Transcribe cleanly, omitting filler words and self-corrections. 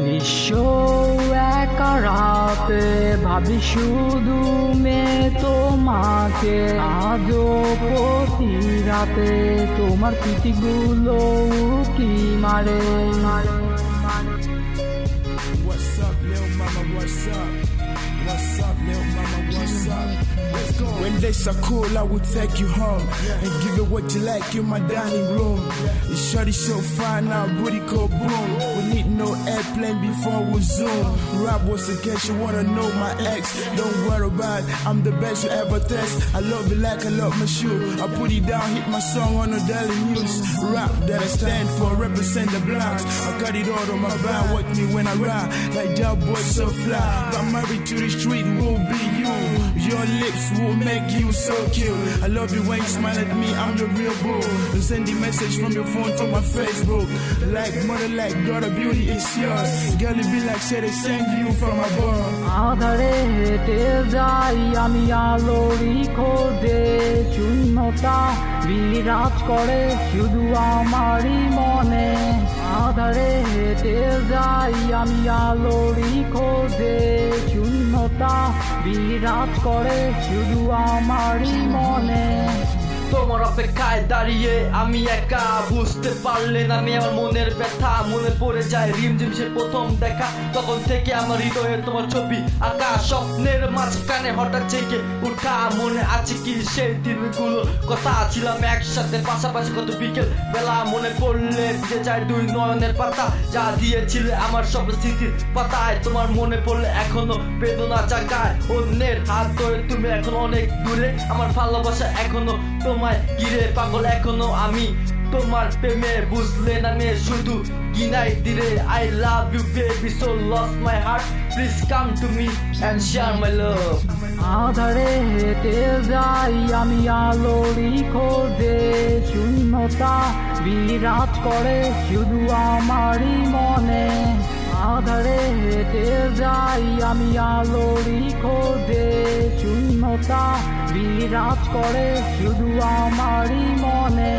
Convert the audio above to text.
বিশ্ব একা রাতে ভাবি শুধু তোমাকে, আজও প্রতি রাতে তোমার স্মৃতিগুলো কি মারে। What's up, little mama, what's up? What's up, little mama, what's up? Let's go. When days are cool, I will take you home and give you what you like in my dining room. It's shorty so fine now, booty go boom. We need no airplane before we zoom. Rap was in case you wanna know my ex. Don't worry about it, I'm the best you ever test. I love you like I love my shoe. I put it down, hit my song on the daily news. Rap that I stand for, represent the blocks. I got it all on my back, watch me when I rap. Like that boy so fly. Got married to the street, will be you. Your lips will make you so cute. I love you when you smile at me, I'm the real boo. Send the message from your phone to my Facebook. Like mother, like daughter, beauty is yours. Girl, it be like say they send you from above. আধারে হেঁটে যাই আমি আলোরই খোঁজে, শূন্যতা বিরাজ করে শুধু আমারই মনে। আধারে হেঁটে যাই আমি আলোরই খোঁজে, শূন্যতা বিরাজ করে শুধু আমারই মনে। তোমার অপেক্ষায় দাঁড়িয়ে আমি একা, বুঝতে পারলেন আমি আমার মনের ব্যথা। মনে পড়ে যায় রিমঝিম সে প্রথম দেখা, তখন থেকে আমার হৃদয়ে তোমার ছবি আঁকা। স্বপ্নের মাঝখানে হঠাৎ জেগে উঠা, মনে আছে কি সেই দিনগুলোর কথা? ছিলাম একসাথে পাশাপাশি কত বিকেল বেলা, মনে পড়লে ভিজে যায় দুই নয়নের পাতা। যা দিয়েছিলে আমার সব স্মৃতির পাতায়, তোমার মনে পড়লে এখনো বেদনা জাগায়। অন্যের হাত ধরে তুমি এখন অনেক দূরে, আমার ভালোবাসা এখনো তোমায় ঘিরে পাগল এখনো আমি তোমার প্রেমে। বুঝলে না মেয়ে শুধু গিনাই দিলে I love you baby so lost my heart, please come to me and share my love. আধারে হেঁটে যাই আমি আলোরই খোঁজে, শূন্যতা বিরাজ করে শুধু আমারই মনে। আধারে হেঁটে যাই আমি আলোরই খোঁজে, শূন্যতা বিরাজ করে শুধু আমারই মনে।